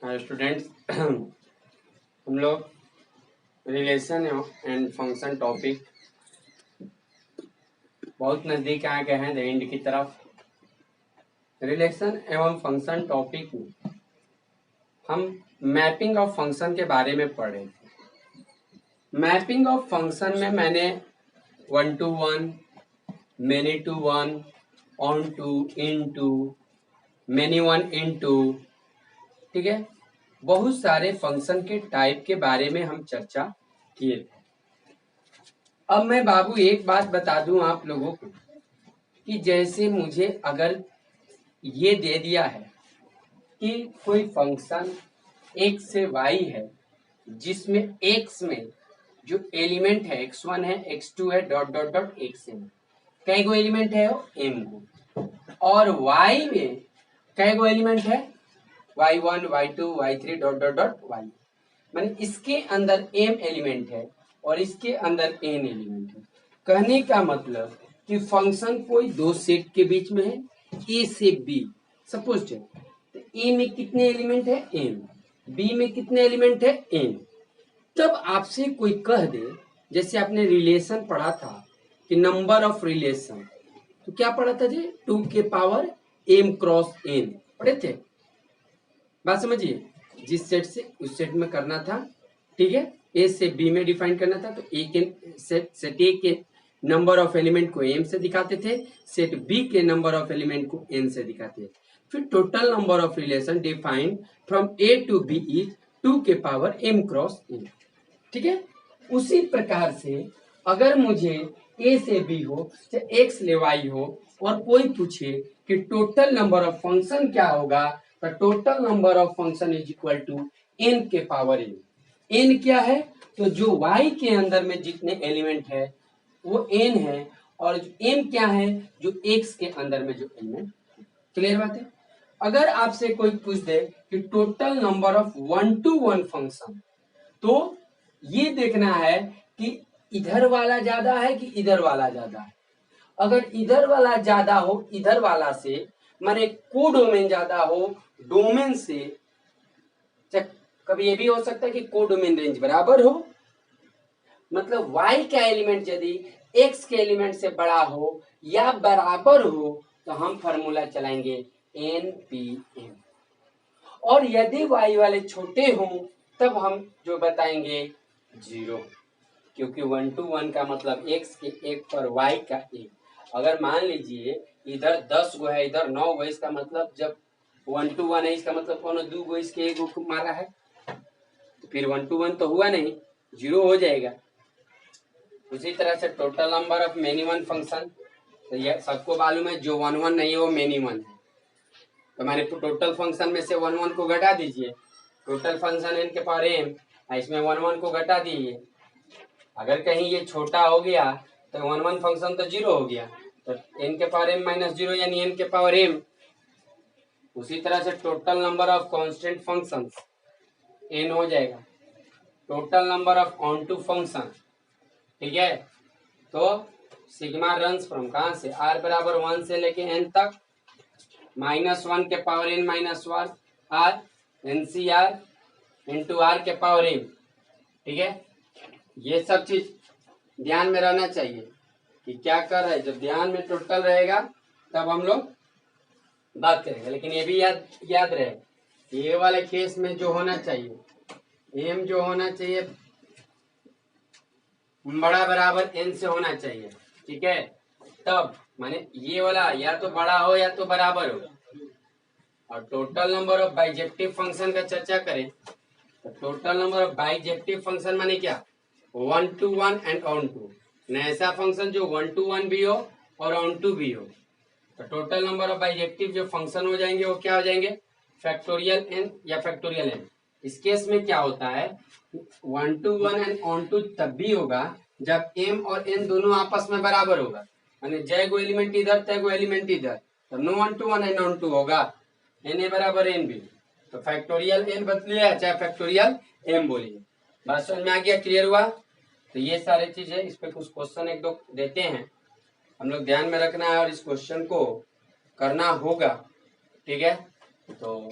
Students हम लोग relation and function topic बहुत नज़दीक आ गए हैं द एंड की तरफ। रिलेशन एवं फंक्शन टॉपिक में हम मैपिंग ऑफ फंक्शन के बारे में पढ़े थे। मैपिंग ऑफ फंक्शन में मैंने 1 to 1, many to 1, on to, into, many one into, ठीक है, बहुत सारे फंक्शन के टाइप के बारे में हम चर्चा किए थे। अब मैं बाबू एक बात बता दूं आप लोगों को कि जैसे मुझे अगर ये दे दिया है कि कोई फंक्शन x से y है जिसमें x में जो एलिमेंट है x1 है x2 है डॉट डॉट डॉट xm, कई गो एलिमेंट है m को, और y में कई गो एलिमेंट है y1 y2 y3 dot dot dot y, माने इसके अंदर m एलिमेंट है और इसके अंदर n एलिमेंट है। कहने का मतलब कि फंक्शन कोई दो सेट के बीच में है a से b, सपोज तो a में कितने एलिमेंट है m, b में कितने एलिमेंट है n। तब आपसे कोई कह दे, जैसे आपने रिलेशन पढ़ा था कि नंबर ऑफ रिलेशन, तो क्या पढ़ा था जी, 2 के पावर m क्रॉस n पढ़े थे। बात समझिए, जिस सेट से उस सेट में करना था, ठीक है, ए से बी में डिफाइन करना था तो ए के सेट ए के नंबर ऑफ एलिमेंट को m से दिखाते थे, सेट बी के नंबर ऑफ एलिमेंट को n से दिखाते थे। फिर total number of relation defined from A to B is 2 के पावर m क्रॉस n, ठीक है। उसी प्रकार से अगर मुझे a से b हो चाहे x ले y हो और कोई पूछे कि टोटल नंबर ऑफ फंक्शन क्या होगा, तो total number of function is equal to n के पावर n। n क्या है, तो जो y के अंदर में जितने एलिमेंट है वो n है, और m क्या है, जो x के अंदर में जो एलिमेंट। क्लियर बात है। अगर आपसे कोई पूछ दे कि total number of 1 to 1 function, तो ये देखना है कि इधर वाला ज्यादा है कि इधर वाला ज्यादा है। अगर इधर वाला ज्यादा हो इधर वाला से, माने कोडोमेन ज्यादा हो डोमेन से, कभी ये भी हो सकता है कि कोडोमेन रेंज बराबर हो, मतलब y का एलिमेंट यदि x के एलिमेंट से बड़ा हो या बराबर हो तो हम फॉर्मूला चलाएंगे npm, और यदि y वाले छोटे हों तब हम जो बताएंगे 0, क्योंकि 1 to 1 का मतलब x के एक पर y का एक। अगर मान लीजिए इधर 10 गो है इधर 9 गो, इसका मतलब जब 1 to 1 है, इसका मतलब कौन 2 गो इसके एक गो मारा है, तो फिर 1 to 1 तो हुआ नहीं, 0 हो जाएगा। उसी तरह से total number of many one function, तो ये सबको मालूम है जो 1 1 नहीं है वो मेनी वन है, तो मैंने टोटल फंक्शन में से 1 1 को घटा दीजिए, टोटल फंक्शन n के पावर m, इसमें 1 1 को घटा दीजिए। अगर कहीं ये छोटा हो गया तो 1 1 फंक्शन तो 0 हो गया, तो n के पावर m माइनस 0 यानी n के पावर m। उसी तरह से total number of constant functions n हो जाएगा, total number of onto function, ठीक है। तो सिग्मा रन्स फ्रॉम कहां से, r बराबर 1 से लेके n तक, -1 के power n minus 1 r NCR into r के पावर m, ठीक है। ये सब चीज ध्यान में रहना चाहिए कि क्या कर रहा है। जब ध्यान में टोटल रहेगा तब हम लोग बात करेंगे, लेकिन ये भी याद रहे, ये वाले केस में जो होना चाहिए m जो होना चाहिए बड़ा बराबर n से होना चाहिए, ठीक है। तब माने ये वाला या तो बड़ा हो या तो बराबर हो। और total number of bijective function का चर्चा करें तो total number of bijective function माने क्या, 1 to 1 एंड ऑन टू, ऐसा फंक्शन जो 1 to 1 भी हो और ऑन टू भी हो, तो टोटल नंबर ऑफ बाइजेक्टिव जो फंक्शन हो जाएंगे वो क्या हो जाएंगे, फैक्टोरियल n या फैक्टोरियल n। इस केस में क्या होता है, 1 to 1 एंड ऑन टू तब भी होगा जब m और n दोनों आपस में बराबर होगा, यानी जय गो एलिमेंट इधर तय गो एलिमेंट इधर, तब no 1 to 1 and onto होगा, n बराबर n भी, तो फैक्टोरियल n बदलिए चाहे फैक्टोरियल m बोलिए। बात समझ में आ गया, क्लियर हुआ। तो ये सारी चीजें, इस पे कुछ क्वेश्चन एक दो देते हैं, हम लोग ध्यान में रखना है और इस क्वेश्चन को करना होगा, ठीक है। तो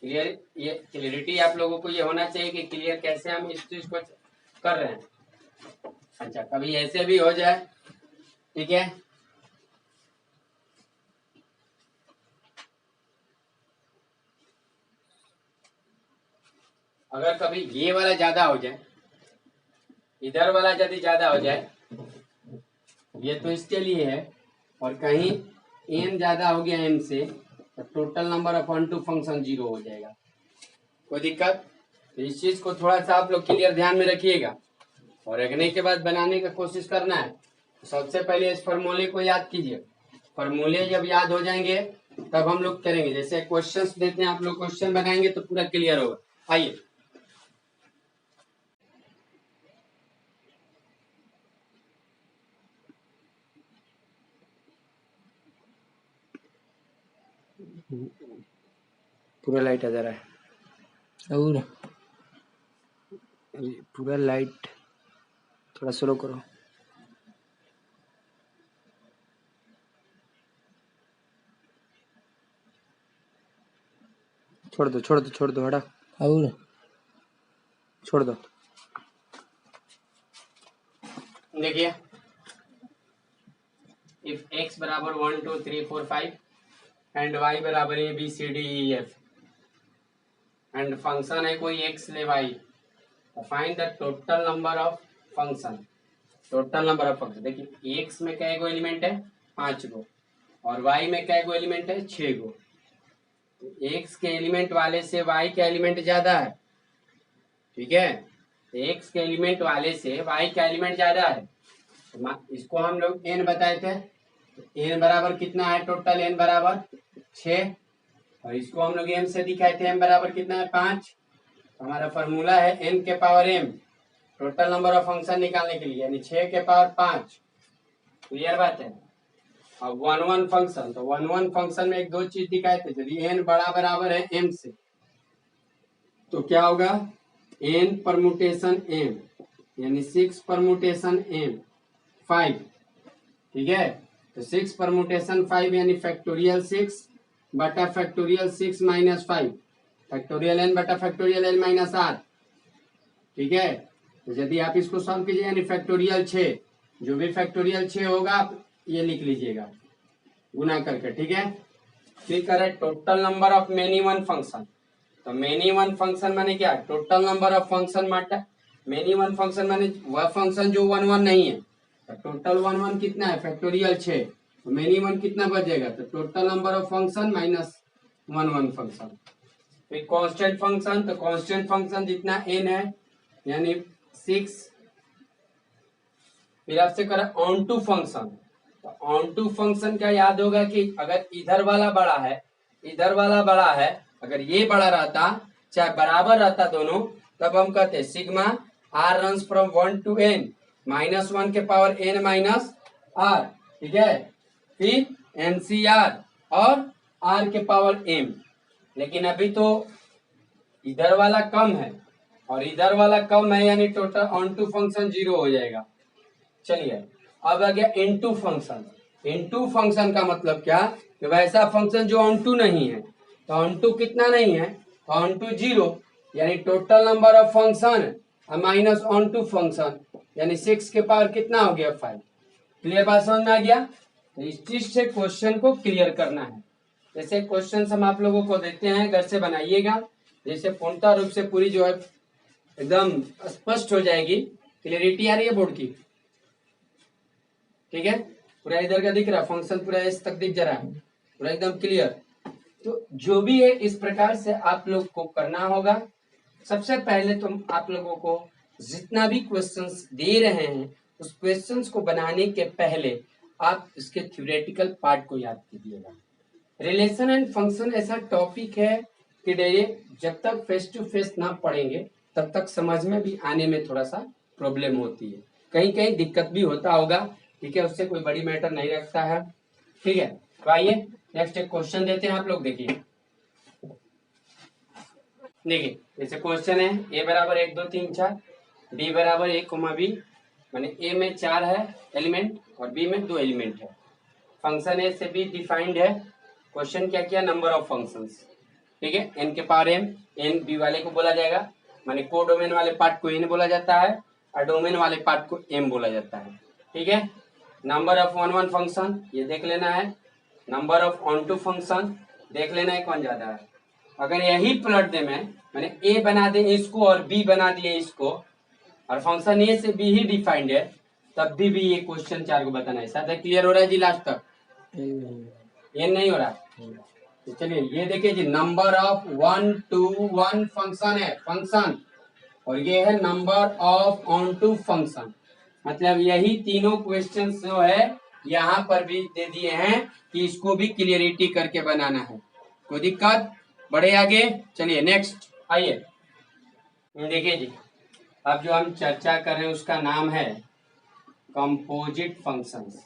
क्लियर, ये क्लियरिटी आप लोगों को ये होना चाहिए कि क्लियर कैसे हम इस चीज को कर रहे हैं। अच्छा, कभी ऐसे भी हो जाए, ठीक है, अगर कभी ये वाला ज्यादा हो जाए, इधर वाला यदि ज्यादा हो जाए, ये तो इसके लिए है, और कहीं एन ज्यादा हो गया एम से, तो total number of unto function 0 हो जाएगा। कोई दिक्कत? तो इस चीज को थोड़ा सा आप लोग क्लियर ध्यान में रखिएगा, और रखने के बाद बनाने का कोशिश करना है। सबसे पहले इस फॉर्मूले को याद कीजिए। फॉर्मूले जब याद हो जाएंगे तब हम लोग करेंगे। जैसे क्वेश्चंस देते हैं, आप लोग क्वेश्चन बनाएंगे तो पूरा क्लियर होगा। आइए, पूरा लाइट आ जा रहा है, और पूरा लाइट थोड़ा स्लो करो। छोड़ दो, छोड़ दो, छोड़ दो, हटा, और छोड़ दो। देखिए, इफ x बराबर 1 2 3 4 5 एंड y बराबर a b c d e f and function है कोई x ले y, find the total number of function. Total number of function देखिए, x में क्या एलिमेंट है, 5 गो, और y में क्या एलिमेंट है, 6 गो। तो x के एलिमेंट वाले से y का एलिमेंट ज्यादा है, ठीक है, तो x के एलिमेंट वाले से y का एलिमेंट ज्यादा है। तो इसको हम लोग n बताए थे, n बराबर कितना है, टोटल n बराबर 6, और इसको हम लोग m से दिखाए थे, m बराबर कितना है, 5। हमारा फॉर्मूला है n के power m, total number of function निकालने के लिए, यानी 6 के पावर 5। क्लियर बात है। अब 1 1 फंक्शन, तो 1 1 फंक्शन में एक दो चीज दिखाए थे, यदि n बड़ा बराबर है m से तो क्या होगा, n परमुटेशन m, यानी 6 परमुटेशन m 5, ठीक है। तो 6 परमुटेशन 5 यानी फैक्टोरियल 6 बटा फैक्टोरियल 6 माइनस 5, फैक्टोरियल n बटा फैक्टोरियल n माइनस r, ठीक है। तो यदि आप इसको सॉल्व कीजिए, यानी फैक्टोरियल 6, जो भी फैक्टोरियल 6 होगा आप ये लिख लीजिएगा गुना करके, ठीक है। फिर करें total number of many one function. तो मेनी वन फंक्शन माने क्या, टोटल नंबर ऑफ फंक्शन माटा मेनी वन फंक्शन माने वह फंक्शन जो 1 1 नहीं है। तो टोटल 1 1 कितना है, फैक्टोरियल 6, तो मेनी वन कितना बचेगा, तो total number of function minus 1 1 function. फिर कांस्टेंट फंक्शन, तो कांस्टेंट फंक्शन जितना n है यानी 6। फिर आपसे करा ऑन टू फंक्शन, तो ऑन टू फंक्शन का याद होगा कि अगर इधर वाला बड़ा है, इधर वाला बड़ा है, अगर ये बड़ा रहता, चाहे बराबर रहता दोनों, तब हम कहते sigma R runs from 1 to n -1 के पावर n माइनस आर, ठीक है। फिर NCR और r के पावर m। लेकिन अभी तो इधर वाला कम है और इधर वाला कम है, यानी टोटल ऑन टू फंक्शन 0 हो जाएगा। चलिए, अब आ गया इनटू फंक्शन। इनटू फंक्शन का मतलब क्या, कि वैसा फंक्शन जो ऑन टू नहीं है। तो ऑन टू कितना नहीं है, तो ऑन टू 0, यानी total number of function minus onto function, यानी 6 के पावर कितना हो गया, 5। क्लियर बात समझ में आ गया। तो इस चीज से क्वेश्चन को क्लियर करना है। जैसे क्वेश्चन हम आप लोगों को देते हैं, घर से बनाइएगा, जैसे पूर्णतः रूप से पूरी जो है एकदम स्पष्ट हो जाएगी। क्लियरिटी आ रही है बोर्ड की, ठीक है। पूरा इधर का दिख रहा है, फंक्शन पूरा इस तक दिख जा रहा है, पूरा एकदम क्लियर। तो जो भी है इस प्रकार से आप लोग को करना होगा। सबसे पहले तुम आप लोगों को जितना भी क्वेश्चंस दे रहे हैं, उस क्वेश्चंस को बनाने के पहले आप इसके थ्योरेटिकल पार्ट को याद कीजिएगा। रिलेशन एंड फंक्शन ऐसा टॉपिक है कि डायरेक्ट जब तक फेस टू फेस ना पढ़ेंगे तब तक समझ में भी आने में थोड़ा सा प्रॉब्लम होती है, कहीं कहीं दिक्कत भी होता होगा, ठीक है। उससे कोई बड़ी मैटर नहीं रखता है, ठीक है। तो आइए नेक्स्ट एक क्वेश्चन देते हैं, आप लोग देखिए। देखिए जैसे क्वेश्चन है, ए बराबर 1 2 3 4, बी बराबर 1 बी, माने ए में 4 है एलिमेंट और बी में 2 एलिमेंट है। फंक्शन ए से बी डिफाइंड है। क्वेश्चन क्या किया, नंबर ऑफ फंक्शंस। ठीक है, n के पावर m, n b वाले को बोला जाएगा, माने को डोमेन वाले पार्ट को n बोला जाता है और डोमेन वाले पार्ट को m बोला जाता है। ठीक है, number of one one function ये देख लेना है, number of onto function देख लेना है कौन ज्यादा है। अगर यही पलट दे मैं, मैंने a बना दे इसको और b बना दिए इसको, और फंक्शन a से b ही डिफाइंड है, तब भी ये क्वेश्चन 4 को बताना है। साथ क्लियर हो रहा है जी लास्ट तक? ये नहीं हो रहा। तो चलिए ये देखिए जी, नंबर ऑफ 1 to 1 फंक्शन है फंक्शन, और ये है number of onto function. मतलब यही तीनों क्वेश्चन जो है यहाँ पर भी दे दिए हैं कि इसको भी क्लियरिटी करके बनाना है। कोई दिक्कत? बढ़े आगे, चलिए नेक्स्ट आइए। देखिए जी, अब जो हम चर्चा कर रहे हैं उसका नाम है कंपोजिट फंक्शंस।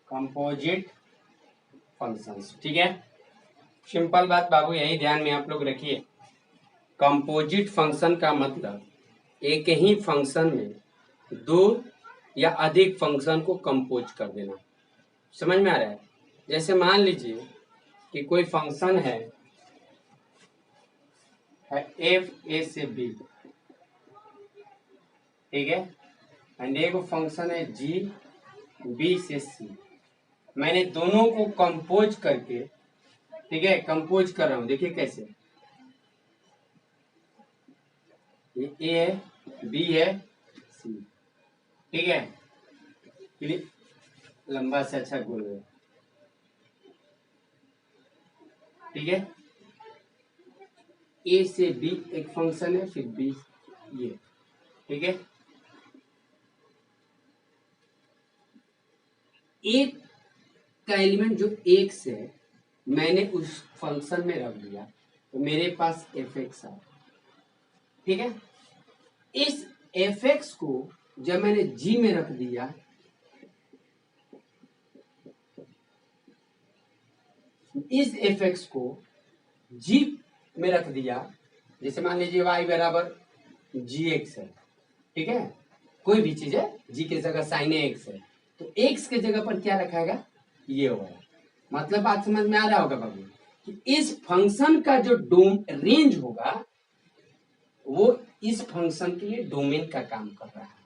कंपोजिट फंक्शंस, ठीक है। सिंपल बात बाबू यही ध्यान में आप लोग रखिए, कंपोजिट फंक्शन का मतलब एक ही फंक्शन में दो या अधिक फंक्शन को कंपोज कर देना। समझ में आ रहा है? जैसे मान लीजिए कि कोई फंक्शन है एफ ए से बी, ठीक है, एंड एक फंक्शन है जी बी से सी। मैंने दोनों को कंपोज करके, ठीक है, कंपोज कर रहा हूं। देखिए कैसे, ये ए है, बी है, सी, ठीक है, लंबा से अच्छा गोल है, ठीक है। ए से बी एक फंक्शन है, फिर बी ये, ठीक है। एक का एलिमेंट जो एक्स है मैंने उस फंक्शन में रख दिया, तो मेरे पास एफ एक्स है, ठीक है। इस एफ एक्स को जब मैंने जी में रख दिया, इस एफ एक्स को जी में रख दिया, जैसे मान लीजिए y बराबर जी एक्स है, ठीक है, कोई भी चीज है जी की जगह साइन एक्स है, तो एक्स के जगह पर क्या रखाएगा, ये होगा। मतलब बात समझ में आ रहा होगा बाबू कि इस फंक्शन का जो रेंज होगा वो इस फंक्शन के लिए डोमेन का काम कर रहा है।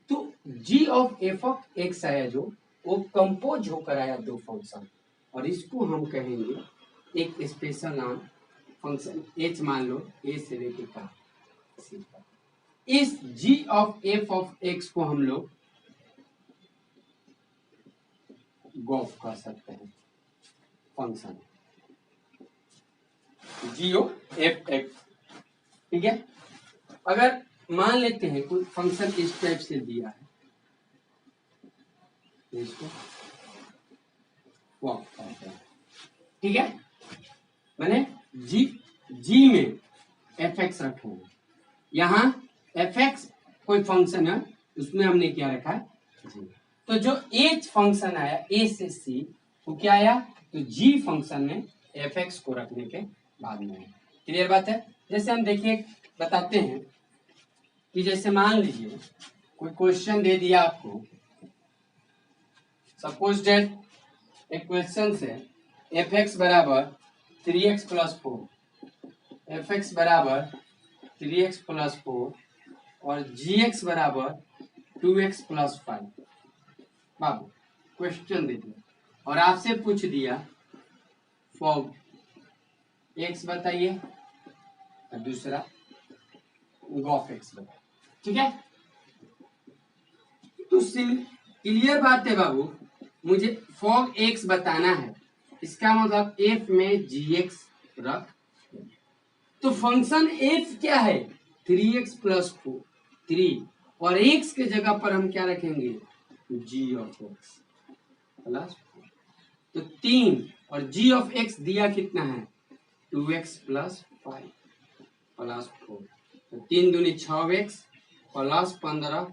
तो g of F of x आया जो, वो कंपोज होकर आया दो फंक्शन, और इसको हम कहेंगे एक स्पेशल नाम फंक्शन h, मान लो a से लेके का सी। इस g of F of X को हम लोग गॉफ कर सकते हैं function G of F X, ठीक है। अगर मान लेते हैं कोई फंक्शन इस टाइप से दिया है, इसको गॉफ करते हैं, ठीक है। मैंने जी में एफ एक्स रखे हैं, यहाँ एफ एक्स कोई फंक्शन है उसमें हमने क्या रखा है जी। तो जो एच फंक्शन आया ए से सी, वो क्या आया, तो जी फंक्शन में एफ एक्स को रखने के बाद में। क्लियर बात है? जैसे हम देखिए बताते हैं कि जैसे मान लीजिए कोई क्वेश्चन दे दिया आपको, सपोज डेट एक क्वेश्चन से एफ एक्स बराबर 3x प्लस 4, एफ एक्स बराबर 3x प्लस 4 और जी एक्स बराबर 2x प्लस 5। बाबू क्वेश्चन दे दिया और आपसे पूछ दिया फॉर एक्स बताइए और दूसरा गॉफ एक्स बताइए, ठीक है। तो क्लियर बात है बाबू, मुझे फॉग एक्स बताना है, इसका मतलब एफ में जी एक्स रख, तो फंक्शन एफ क्या है 3x प्लस 3, और एक्स के जगह पर हम क्या रखेंगे जी ऑफ एक्स प्लस 4, तो 3 और जी ऑफ एक्स दिया कितना है 2x प्लस 5 प्लस 4, तो 3 दूनी 6x प्लस 15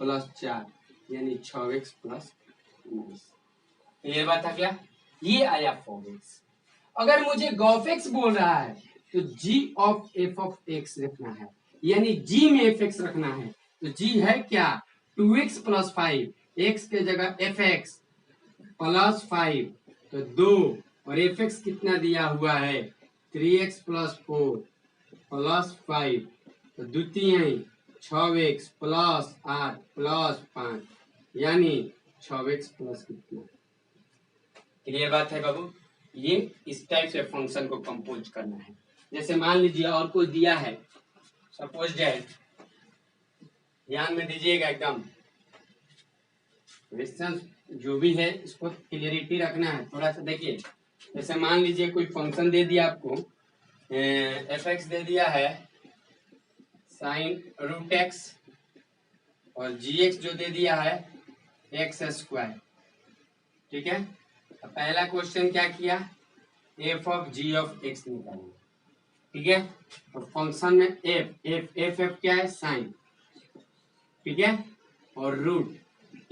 प्लस 4 यानी 6x प्लस 19। ये बात है क्या, ये आया फॉग एक्स। अगर मुझे गॉफ एक्स बोल रहा है तो जी ऑफ एफ ऑफ एक्स रखना है, यानी जी में एफ एक्स रखना है, तो जी है क्या 2x प्लस 5, एक्स के जगह एफ एक्स प्लस 5, तो 2 और एफ एक्स कितना दिया हुआ है 3x प्लस 4 प्लस 5, तो द्वितीय 6x प्लस 8 प्लस 5, यानी 6x प्लस कितना। क्लियर बात है बाबू। ये इस टाइप से फंक्शन को कंपोज करना है। जैसे मान लीजिए और कुछ दिया है, सपोज दैट, ध्यान में दीजिएगा एकदम, क्वेश्चन जो भी है इसको क्लियरिटी रखना है थोड़ा सा। देखिए जैसे मान लीजिए कोई फंक्शन दे दिया आपको, f(x) दे दिया है साइन रूट एक्स, और gx जो दे दिया है x²। ठीक है, तो पहला क्वेश्चन क्या किया, f of g of x निकालना। ठीक है, तो फंक्शन में f क्या है, साइन। ठीक है, और रूट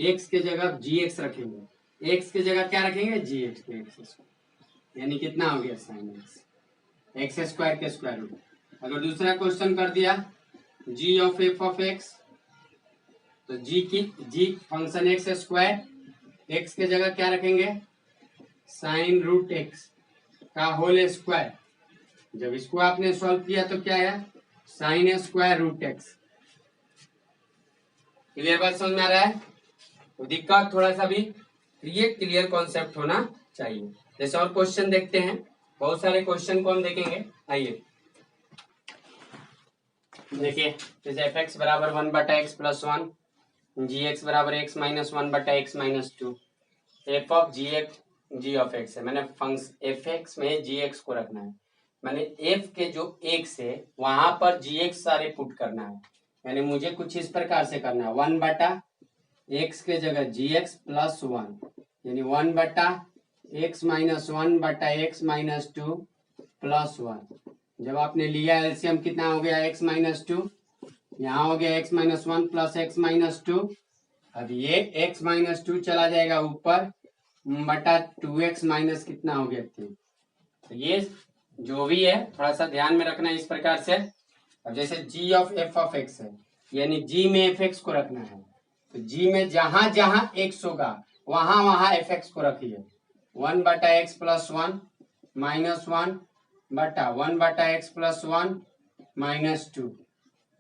x के जगह gx रखेंगे, x के जगह क्या रखेंगे, gx के x, यानी कितना हो गया साइन x² के स्क्वायर रूट। अगर दूसरा क्वेश्चन कर दिया g of f of x, तो g फंक्शन x², x के जगह क्या रखेंगे, साइन रूट x का होल स्क्वायर। जब इसको आपने सॉल्व किया तो क्या है, sine square root x। Clear बात समझ में आ रहा है। तो दिक्कत थोड़ा सा भी ये क्लियर कॉन्सेप्ट होना चाहिए। जैसे और क्वेश्चन देखते हैं, बहुत सारे क्वेश्चन को हम देखेंगे। आइए देखिए, जैसे f(x) बराबर 1/x प्लस 1, gx बराबर x minus 1/x minus 2, f of g of x है। मैंने फंक्शन f(x) में gx को रखना है, मैंने f के जो x है वहां पर gx सारे पुट करना है। यानी मुझे कुछ इस प्रकार से करना है, 1/x के जगह gx प्लस 1, यानी 1/x minus 1/x minus 2 plus 1। जब आपने लिया एलसीएम कितना हो गया, x माइनस 2, यहाँ हो गया x minus 1 plus x minus 2। अब ये x माइनस 2 चला जाएगा ऊपर, बटा 2x माइनस कितना हो गया 3। तो ये जो भी है थोड़ा सा ध्यान में रखना है इस प्रकार से। अब जैसे g of f of x है, यानी g में fx को रखना है, तो g में जहां जहां x होगा वहां वहां fx को रखिए। 1/x प्लस 1 माइनस 1 बटा 1/x plus 1 minus 2।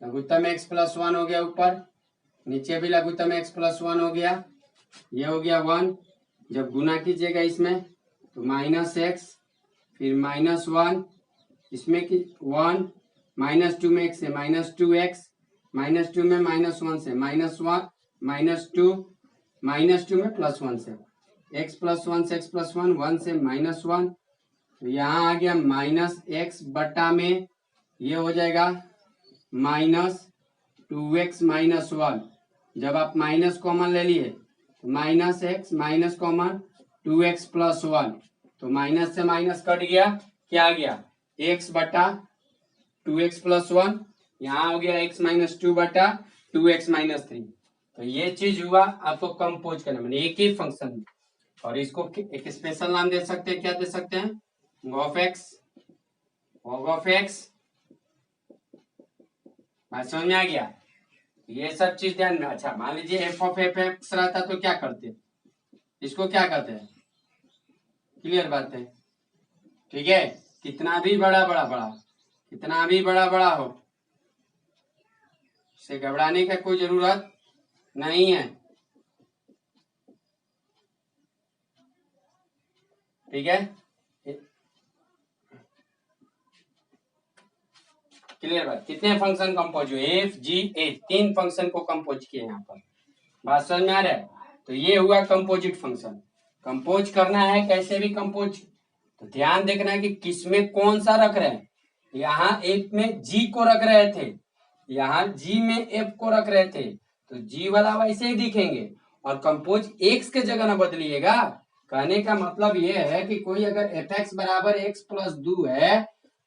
लघुत्तम x plus 1 हो गया ऊपर, नीचे भी लघुत्तम x प्लस 1 हो गया, ये हो गया 1। जब गुना कीजिएगा इसमें तो माइनस x, फिर माइनस 1, इसमें कि 1, माइनस 2 में x है माइनस 2x, माइनस 2 में माइनस 1 से माइनस 1, माइनस 2, माइनस 2 में प्लस 1 से x प्लस 1 से x प्लस 1, 1 से माइनस 1, तो यहाँ आ गया माइनस x बटा में ये हो जाएगा माइनस 2x माइनस 1। जब आप माइनस कॉमन ले लिए तो minus x minus common 2x plus 1, तो माइनस से माइनस कट गया, क्या आ गया x बटा 2x प्लस 1, यहाँ हो गया x माइनस 2 बटा 2x माइनस 3। तो ये चीज हुआ आपको कंपोज करना, मैंने एक ही फंक्शन में। और इसको एक स्पेशल नाम दे सकते हैं, क्या दे सकते हैं, ऑफ एक्स, ऑफ एक्स। बात समझ में आ गया, ये सब चीज ध्यान में। अच्छा मान लीजिए एफ ऑफ एफ एक्स रहता तो क्या करते, इसको क्या कहते हैं, क्लियर बात है। ठीक है, कितना भी बड़ा कितना भी बड़ा हो, से घबराने का कोई जरूरत नहीं है। ठीक है, क्लियर बात। कितने फंक्शन कंपोज हुए, एफ जी एच, 3 फंक्शन को कंपोज किए यहाँ पर। बात समझ में आ रहा है। तो ये हुआ कंपोजिट फंक्शन। कंपोज करना है कैसे भी कंपोज, तो ध्यान देखना है कि किसमें कौन सा रख रहे हैं। यहाँ एफ में जी को रख रहे थे, यहाँ जी में एफ को रख रहे थे, तो जी वाला वैसे ही दिखेंगे। और कंपोज एक्स के जगह ना बदलिएगा। कहने का मतलब ये है कि कोई अगर एफ एक्स बराबर एक्स प्लस 2 है,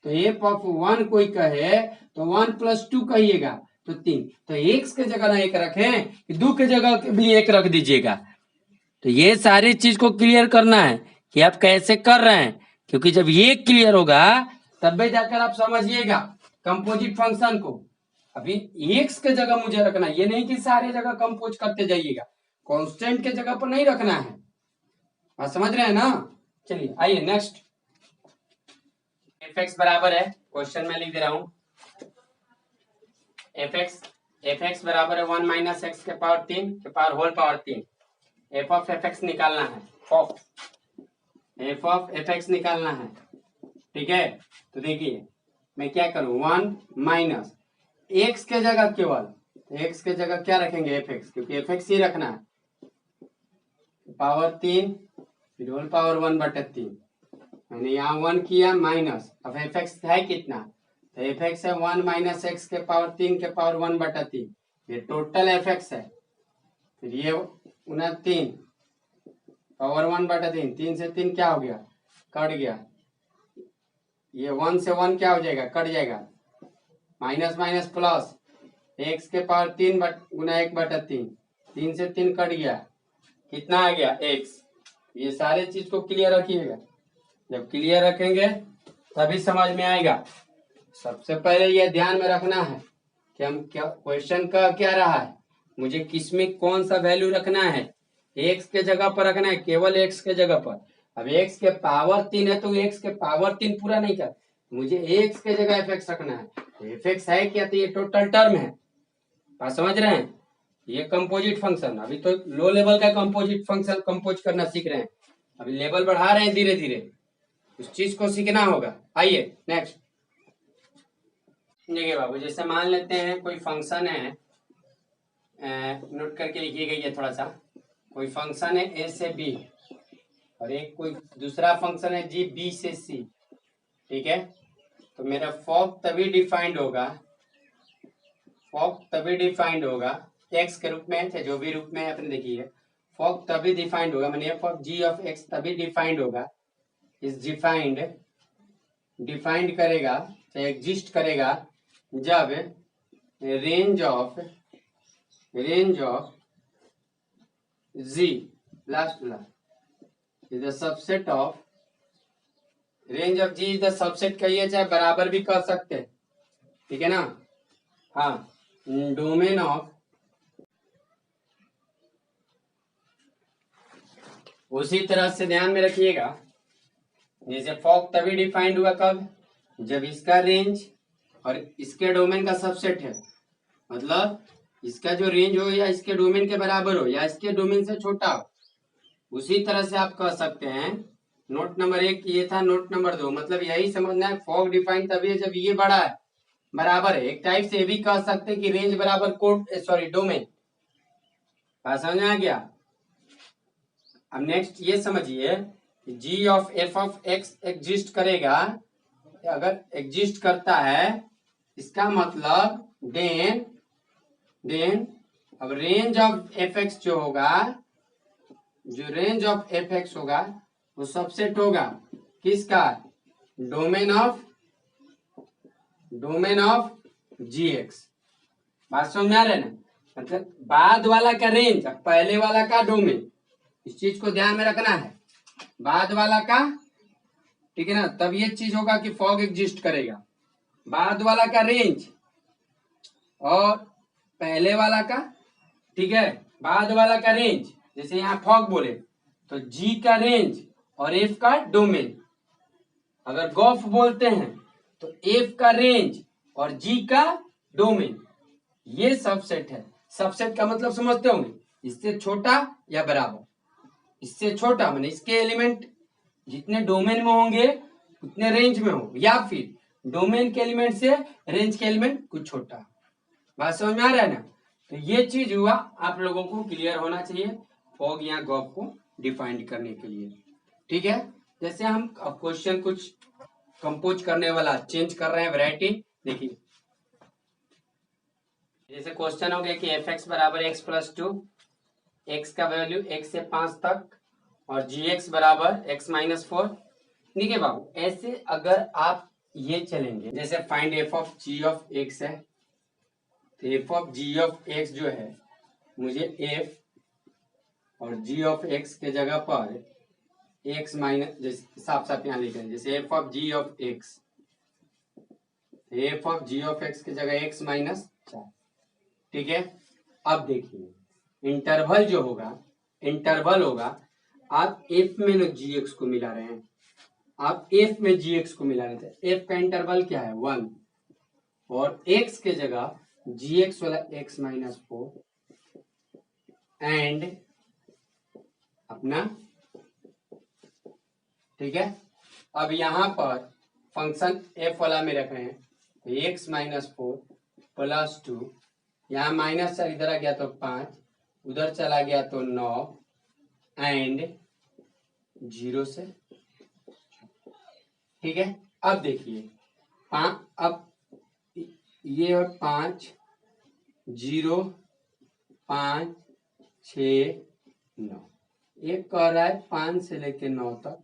तो एफ ऑफ 1 कोई कहे तो 1 प्लस 2 कहिएगा तो 3। तो एक्स के जगह ना एक रखें, 2 के जगह भी एक रख दीजिएगा। तो ये सारी चीज को क्लियर करना है कि आप कैसे कर रहे हैं, क्योंकि जब ये क्लियर होगा तब भी जाकर आप समझिएगा कंपोजिट फंक्शन को। अभी एक्स के जगह मुझे रखना, ये नहीं कि सारे जगह कंपोज करते जाइएगा, कांस्टेंट के जगह पर नहीं रखना है। आप समझ रहे हैं ना। चलिए आइए नेक्स्ट, एफ एक्स बराबर है, क्वेश्चन में लिख दे रहा हूं, एफ एक्स बराबर है 1 माइनस एक्स के पावर 3 के power whole power 3। F of F X निकालना है, एफ ऑफ एफ एक्स निकालना है, ठीक है। तो देखिए मैं क्या करूं, 1 माइनस एक्स के जगह केवल एक्स के जगह क्या रखेंगे, एफ एक्स, क्योंकि एफ एक्स ही रखना है, पावर 3 फिर होल पावर 1/3। मैंने यहाँ 1 किया माइनस, अब एफ एक्स है कितना, तो एफ एक्स है 1 माइनस एक्स के पावर 3 के पावर 1/3, ये टोटल एफ एक्स है। फिर ये 3 पावर 1/3, 3 से 3 क्या हो गया, कट गया, ये 1 से 1 क्या हो जाएगा, कट जाएगा, माइनस माइनस प्लस, एक्स के पावर 3 गुना 1/3, 3 से 3 कट गया, कितना आ गया, एक्स। ये सारे चीज को क्लियर रखिएगा, जब क्लियर रखेंगे तभी समझ में आएगा। सबसे पहले ये ध्यान में रखना है कि हम क्या क्वेश्चन का क्या रहा है, मुझे किसमें कौन सा वैल्यू रखना है, एक्स के जगह पर रखना है, केवल एक्स के जगह पर। अब एक्स के पावर 3 है तो एक्स के पावर 3 पूरा नहीं कर, मुझे एक्स के जगह एफ एक्स रखना है। एफ एक्स है क्या, तो ये टोटल टर्म है, बात समझ रहे हैं। ये कंपोजिट फंक्शन, अभी तो लो लेवल का कंपोजिट फंक्शन कंपोज करना सीख रहे हैं, अभी लेवल बढ़ा रहे हैं धीरे धीरे, उस चीज को सीखना होगा। आइए नेक्स्ट देखिए बाबू, जैसे मान लेते हैं कोई फंक्शन है, नोट करके लिखिएगा ये थोड़ा सा, कोई फंक्शन है ए से बी और एक कोई दूसरा फंक्शन है जी बी से सी, ठीक है। तो मेरा फॉक तभी डिफाइंड होगा, एक्स के रूप में, चाहे जो भी रूप में अपने देखिए, फॉक तभी डिफाइंड होगा, मैंने F of G of X तभी डिफाइंड होगा, इस डिफाइंड करेगा, चाहे एग्जिस्ट करेगा, जब range of G last is the subset of, range of G is the subset कहिए, चाहे बराबर भी कर सकते हैं, ठीक है ना। हाँ, डोमेन ऑफ, उसी तरह से ध्यान में रखिएगा, जैसे फॉक तभी डिफाइंड हुआ कब, जब इसका रेंज और इसके डोमेन का सबसेट है, मतलब इसका जो रेंज हो या इसके डोमेन के बराबर हो या इसके डोमेन से छोटा हो। उसी तरह से आप कह सकते हैं, नोट नंबर 1 ये था, नोट नंबर 2 मतलब यही समझना है, फॉक डिफाइंड तभी है जब ये बड़ा है, बराबर है। एक टाइप से ये भी कह सकते हैं कि रेंज बराबर कोड, सॉरी डोमेन, बात समझ में आ गया। अब नेक्स्ट ये समझिए, g of F of x exist करेगा, अगर एग्जिस्ट करता है इसका मतलब देन अब रेंज ऑफ एफ एक्स जो होगा, जो रेंज ऑफ एफ एक्स होगा वो सबसेट होगा किसका, डोमेन ऑफ जी एक्स। बात समझ में आ रहा है ना, मतलब बाद वाला का रेंज पहले वाला का डोमेन, इस चीज को ध्यान में रखना है, बाद वाला का, ठीक है ना, तब ये चीज होगा कि फॉग एग्जिस्ट करेगा, बाद वाला का रेंज और पहले वाला का, ठीक है, बाद वाला का रेंज, जैसे यहाँ फॉग बोले तो जी का रेंज और एफ का डोमेन, अगर गॉफ बोलते हैं तो एफ का रेंज और जी का डोमेन, ये सबसेट है। सबसेट का मतलब समझते होंगे, इससे छोटा या बराबर, इससे छोटा माने इसके एलिमेंट जितने डोमेन में होंगे उतने रेंज में हो, या फिर डोमेन के एलिमेंट से रेंज के एलिमेंट कुछ छोटा। बात समझ में आ रहा है ना, तो ये चीज हुआ, आप लोगों को क्लियर होना चाहिए फॉग या गॉफ को डिफाइंड करने के लिए, ठीक है। जैसे हम अब क्वेश्चन कुछ कंपोज करने वाला चेंज कर रहे हैं वैरायटी, देखिए जैसे क्वेश्चन हो गया कि एफ एक्स बराबर एक्स प्लस 2, एक्स का वैल्यू 1 से 5 तक और जी एक्स बराबर एक्स माइनस 4, ठीक है बाबू। ऐसे अगर आप ये चलेंगे, जैसे find F of G of X है, तो F of G of X जो है, मुझे एफ और जी ऑफ एक्स के जगह पर एक्स माइनस, जैसे साफ साफ यहाँ लिख रहे हैं, जैसे F of G of X, F of G of X की जगह एक्स माइनस 4, ठीक है। अब देखिए इंटरवल जो होगा, इंटरवल होगा, आप एफ में जी एक्स को मिला रहे हैं, आप एफ में जी एक्स को मिला रहे थे। एफ का इंटरवल क्या है 1 और एक्स के जगह जी एक्स वाला एक्स माइनस 4 एंड अपना, ठीक है। अब यहां पर फंक्शन एफ वाला में रख रहे हैं एक्स माइनस 4 प्लस 2, यहाँ माइनस 4 इधर आ गया तो 5, उधर चला गया तो 9 एंड 0 से, ठीक है। अब देखिए अब ये 5 0 5 6 9, एक कह रहा है 5 से लेके 9 तक,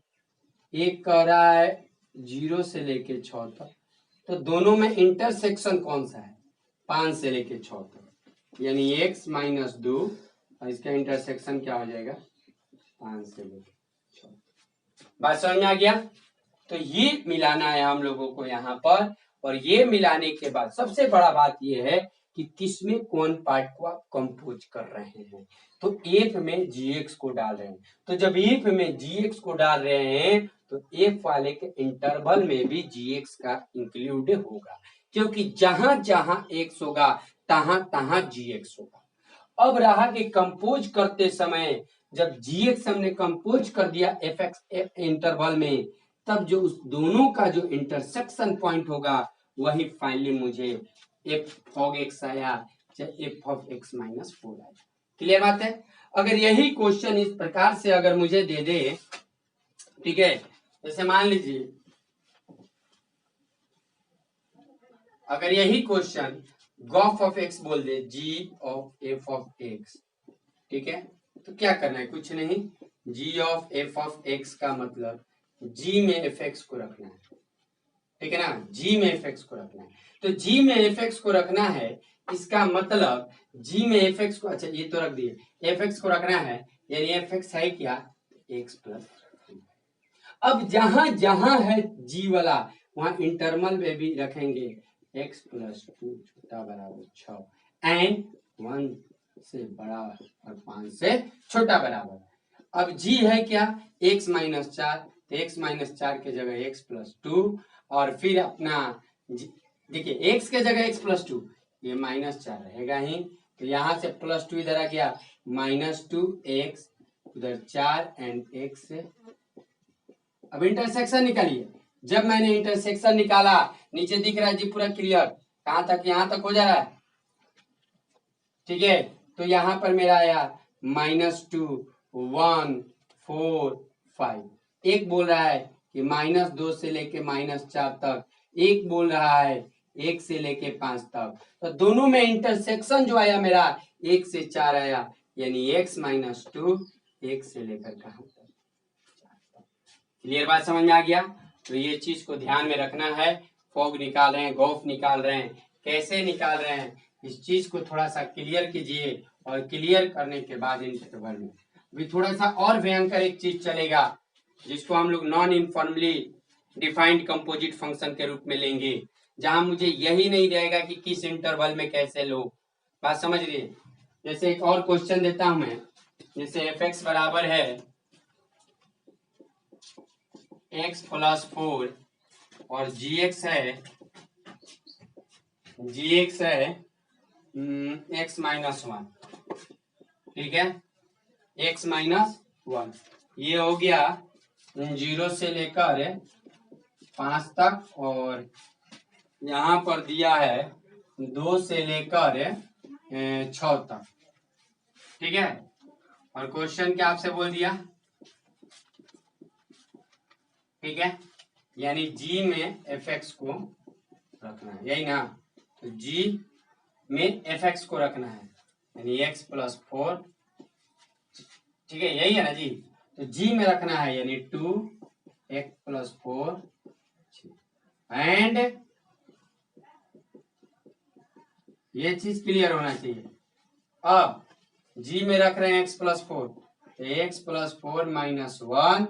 एक कह रहा है 0 से लेके 6 तक, तो दोनों में इंटरसेक्शन कौन सा है 5 से लेके 6 तक, यानी x माइनस 2 और इसका इंटरसेक्शन क्या हो जाएगा 5 से लेके 6। बात समझ में आ गया। तो ये मिलाना है हम लोगों को यहाँ पर, और ये मिलाने के बाद सबसे बड़ा बात ये है कि किसमें कौन पार्ट को आप कंपोज कर रहे हैं। तो एफ में gx को डाल रहे हैं, तो जब एफ में gx को डाल रहे हैं तो एफ वाले के इंटरवल में भी gx का इंक्लूड होगा, क्योंकि जहां जहां x होगा तहां तहां gx होगा। अब रहा कि कंपोज करते समय जब gx हमने कंपोज कर दिया एफ इंटरवल में, तब जो उस दोनों का जो इंटरसेक्शन पॉइंट होगा वही फाइनली मुझे एफ ऑफ एक्स आया चाहे एफ ऑफ एक्स माइनस 4 आया। क्लियर बात है। अगर यही क्वेश्चन इस प्रकार से अगर मुझे दे दे, ठीक है, जैसे मान लीजिए अगर यही क्वेश्चन गॉफ ऑफ एक्स बोल दे जी ऑफ एफ ऑफ एक्स, ठीक है, तो क्या करना है, कुछ नहीं, जी ऑफ एफ ऑफ एक्स का मतलब जी में एफ एक्स को रखना है, ठीक है ना, जी में एफ एक्स को रखना है। तो जी में एफ एक्स को रखना है, इसका मतलब जी में एफ एक्स को, अच्छा ये तो रख दिए, एफ एक्स को रखना है, यानी एफ एक्स है क्या एक्स प्लस। अब जहां जहां है जी वाला वहां इंटरवल में भी रखेंगे एक्स प्लस 2 छोटा बराबर 6 एंड 1 से बड़ा और 5 से छोटा बराबर। अब जी है क्या एक्स माइनस 4, तो एक्स माइनस 4 के जगह एक्स प्लस 2, और फिर अपना देखिए एक्स के जगह एक्स प्लस 2, ये माइनस 4 रहेगा ही, तो यहां से प्लस 2 इधर आ गया माइनस 2 एक्स, उधर 4 एंड एक्स से। अब इंटरसेक्शन निकालिए, जब मैंने इंटरसेक्शन निकाला नीचे दिख रहा है जी पूरा क्लियर, कहां तक, यहां तक हो जा रहा है, ठीक है। तो यहां पर मेरा आया -2 1 4 5, एक बोल रहा है कि -2 से लेके -4 तक, एक बोल रहा है 1 से लेके 5 तक, तो दोनों में इंटरसेक्शन जो आया मेरा 1 से 4 आया, यानी x - 2 1 से लेकर कहां तक। क्लियर बात समझ में आ गया। तो ये चीज को ध्यान में रखना है, फॉग निकाल रहे हैं, गॉफ निकाल रहे हैं, कैसे निकाल रहे हैं, इस चीज को थोड़ा सा क्लियर कीजिए, और क्लियर करने के बाद इंटरवल में अभी थोड़ा सा और भयंकर एक चीज चलेगा, जिसको हम लोग non informally defined composite function के रूप में लेंगे, जहां मुझे यही नहीं रहेगा कि किस इंटरवल में कैसे लो। बात समझ रही है। जैसे एक और क्वेश्चन देता हूं मैं, जैसे एफ एक्स बराबर है x प्लस 4 और gx है x माइनस 1, ठीक है, x माइनस 1, ये हो गया 0 से लेकर 5 तक, और यहाँ पर दिया है 2 से लेकर 6 तक, ठीक है। और क्वेश्चन क्या आपसे बोल दिया, ठीक है, यानी g में एफ एक्स को रखना है, यही ना, तो g में एफ एक्स को रखना है, यानी x प्लस 4, ठीक है, यही है ना जी, तो g में रखना है यानी 2 x प्लस 4 एंड ये चीज क्लियर होना चाहिए। अब g में रख रहे हैं x प्लस 4, तो x प्लस 4 माइनस 1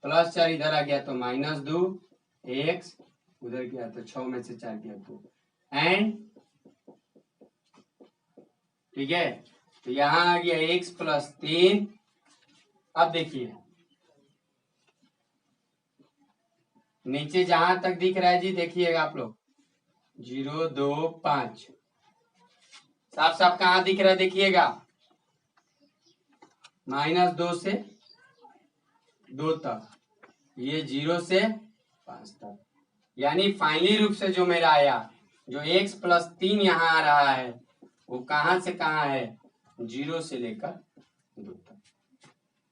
प्लस 4 इधर आ गया तो -2 x, उधर गया तो 6 में से 4 गया 2 एंड, ठीक है, तो यहां आ गया x प्लस 3। अब देखिए नीचे जहां तक दिख रहा है जी देखिएगा आप लोग 0 2 5 साफ साफ कहाँ दिख रहा है देखिएगा -2 से 2 तक, ये 0 से 5 तक, यानी फाइनली रूप से जो मेरा आया जो x+3 यहाँ आ रहा है वो कहाँ से कहाँ है 0 से लेकर 2 तक।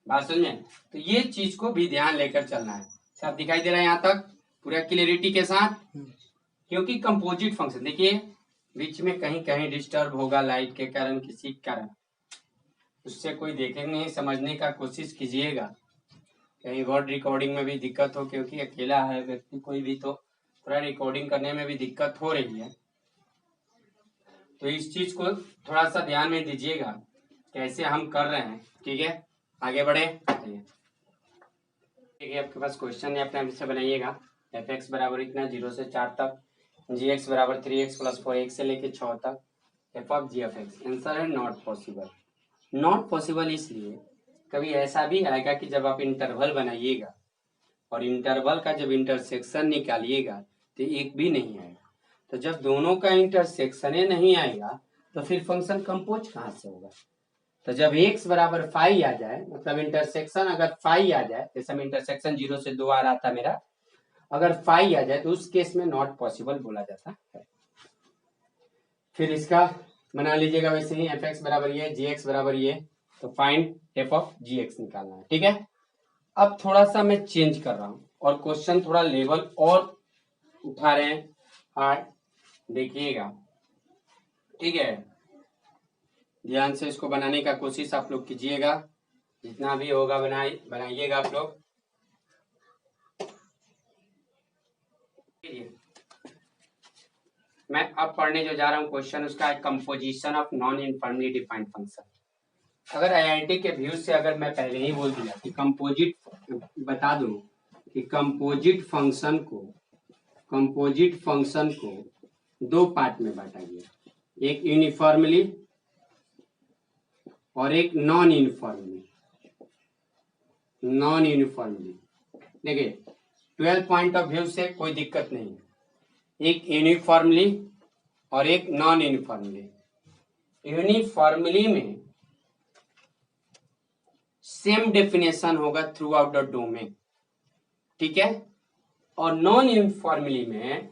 बात समझे? तो ये चीज को भी ध्यान लेकर चलना है। सब दिखाई दे रहा है यहाँ तक पूरा क्लियरिटी के साथ? क्योंकि कंपोजिट फंक्शन देखिए बीच में कहीं कहीं डिस्टर्ब होगा लाइट के कारण किसी कारण, उससे कोई देखेंगे नहीं, समझने का कोशिश कीजिएगा, कहीं वर्ड रिकॉर्डिंग में भी दिक्कत हो, क्योंकि अकेला है व्यक्ति कोई भी तो थोड़ा रिकॉर्डिंग करने में भी दिक्कत हो रही है। तो इस चीज को थोड़ा सा ध्यान में दीजिएगा कैसे हम कर रहे हैं। ठीक है, आगे बढ़े। ठीक है, आपके पास क्वेश्चन है, अपने से बनाइएगा। f(x) बराबर इतना 0 से 4 तक, gx बराबर 3x + 4 1 से लेके 6 तक, f(g)(x). आंसर है नॉट पॉसिबल। नॉट पॉसिबल इसलिए कभी ऐसा भी आएगा कि जब आप इंटरवल बनाइएगा और इंटरवल का जब इंटरसेक्शन निकालिएगा तो एक भी नहीं आएगा। तो जब दोनों का इंटरसेक्शन नहीं आएगा तो फिर फंक्शन कंपोज कहाँ से होगा? तो जब x बराबर 5 आ जाए, मतलब इंटरसेक्शन अगर 5 आ जाए, जैसे इंटरसेक्शन 0 से 2 आ रहा था मेरा, अगर 5 आ जाए तो उस केस में नॉट पॉसिबल बोला जाता है। फिर इसका बना लीजिएगा वैसे ही, f(x) बराबर ये, gx बराबर ये, तो फाइंड f(g)(x) निकालना है। ठीक है, अब थोड़ा सा मैं चेंज कर रहा हूँ और क्वेश्चन थोड़ा लेवल और उठा रहे हैं हार्ड, देखिएगा। ठीक है, ध्यान से इसको बनाने का कोशिश आप लोग कीजिएगा, जितना भी होगा बनाइएगा आप लोग। मैं अब पढ़ने जो जा रहा हूँ क्वेश्चन उसका है composition of non uniformly defined function. अगर आईआईटी के व्यूज से अगर मैं पहले ही बोल दिया कि कंपोजिट, बता दूं कि कंपोजिट फंक्शन को 2 पार्ट में बांटा गया, एक यूनिफॉर्मली और एक नॉन यूनिफॉर्मली। देखिए 12 पॉइंट ऑफ व्यू से कोई दिक्कत नहीं, एक यूनिफॉर्मली और एक नॉन यूनिफॉर्मली। यूनिफॉर्मली में सेम डेफिनेशन होगा थ्रू आउट द डोमेन, ठीक है, और नॉन यूनिफॉर्मली में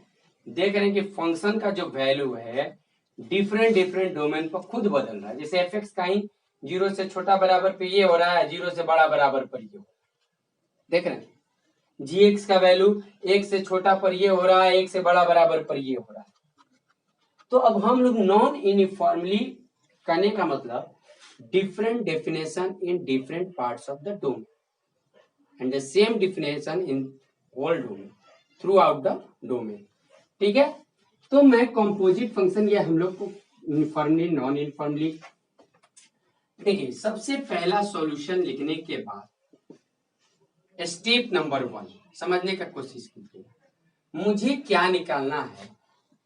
देख रहे हैं कि फंक्शन का जो वैल्यू है डिफरेंट डोमेन पर खुद बदल रहा है। जैसे f(x) कहीं 0 से छोटा बराबर पे ये हो रहा है, 0 से बड़ा बराबर पर ये हो, देख रहे हैं। gx का वैल्यू 1 से छोटा पर ये हो रहा है, 1 से बड़ा बराबर पर ये हो रहा है। तो अब हम लोग नॉन यूनिफॉर्मली करने का मतलब different definition in different parts of the domain and the same definition in whole domain throughout the domain। ठीक है, तो मैं कंपोजिट फंक्शन या हम लोग को यूनिफॉर्मली नॉन यूनिफॉर्मली, देखिए सबसे पहला सॉल्यूशन लिखने के बाद स्टेप नंबर 1 समझने का कोशिश कीजिए। मुझे क्या निकालना है?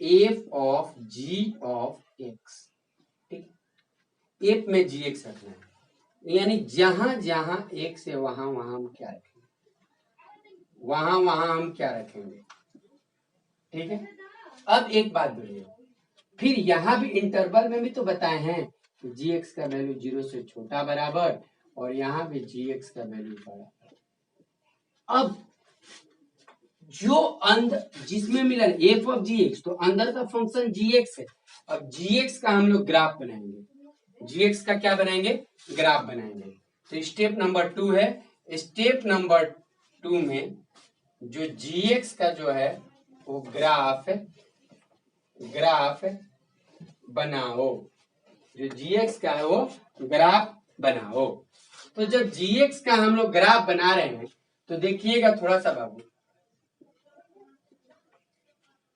f(g)(x). एफ में gx रखना है, यानी जहां जहां x है वहां वहां हम क्या रखेंगे, वहां हम क्या रखेंगे। ठीक है, अब एक बात बोलिए, फिर यहां भी इंटरवल में भी तो बताए हैं कि gx का वैल्यू 0 से छोटा बराबर और यहाँ भी gx का वैल्यू बराबर। अब जो अंदर जिसमें मिला f(g)(x), तो अंदर का फंक्शन gx है। अब gx का हम लोग ग्राफ बनाएंगे, gx का क्या बनाएंगे? ग्राफ बनाएंगे। तो स्टेप नंबर 2 है, स्टेप नंबर 2 में जो gx का जो है वो ग्राफ बनाओ, जो gx का है वो ग्राफ बनाओ। तो जब gx का हम लोग ग्राफ बना रहे हैं तो देखिएगा थोड़ा सा बाबू,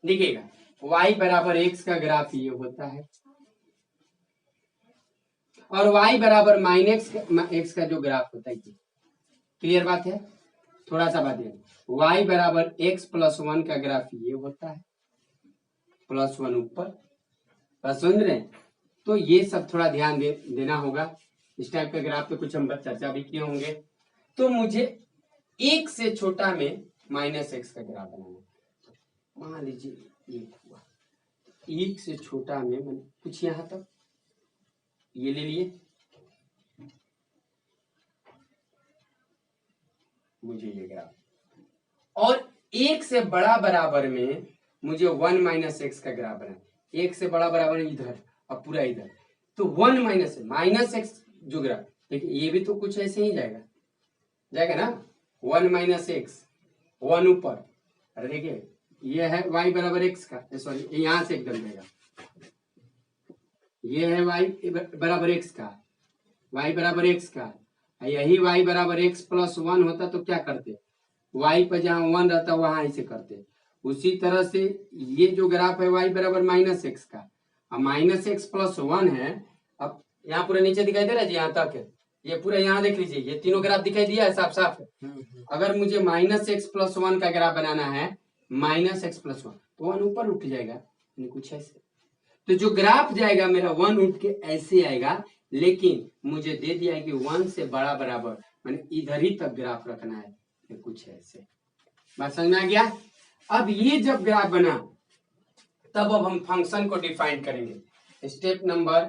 देखिएगा y बराबर x का ग्राफ ये होता है और y बराबर -x का जो ग्राफ होता है, क्लियर बात है? थोड़ा सा बात है, y बराबर x+1 का ग्राफ ये होता है, +1 ऊपर, समझ रहे हैं? तो ये सब थोड़ा ध्यान देना होगा। इस टाइप के ग्राफ पे कुछ हम चर्चा भी किए होंगे। तो मुझे 1 से छोटा में माइनस एक्स का ग्राफ बनाना। मान लीजिए एक हुआ, एक से छोटा में मैंने कुछ यहां तक ये ले लिए, मुझे ये ग्राफ, और एक से बड़ा बराबर में मुझे 1 माइनस एक्स का ग्राफ बनाना। एक से बड़ा बराबर इधर और पूरा इधर, तो 1 माइनस एक्स जो ग्राफ, देखिए ये भी तो कुछ ऐसे ही जाएगा ना, 1 माइनस एक्स, 1 ऊपर, अरे देखिए ये है y बराबर एक्स का, सॉरी यहां से एकदम देगा, ये है y बराबर एक्स का, y बराबर एक्स का, यही y बराबर एक्स प्लस 1 होता तो क्या करते, y पर जहां 1 रहता वहां ऐसे करते। उसी तरह से ये जो ग्राफ है y बराबर माइनस एक्स का, अब माइनस एक्स प्लस 1 है, अब यहाँ पूरा नीचे दिखाई दे रहा है जी, यहाँ तक है, ये पूरा यहाँ देख लीजिए, ये तीनों ग्राफ दिखाई दिया है साफ साफ। अगर मुझे माइनस एक्स प्लस 1 का ग्राफ बनाना है, माइनस एक्स प्लस 1, तो 1 ऊपर उठ जाएगा, कुछ ऐसे, तो जो ग्राफ जाएगा मेरा 1 उठ के ऐसे आएगा, लेकिन मुझे दे दिया है कि 1 से बड़ा बराबर, मैंने इधर ही तक ग्राफ रखना है, कुछ ऐसे। बात समझ में आ गया। अब ये जब ग्राफ बना, तब अब हम फंक्शन को डिफाइन करेंगे। स्टेप नंबर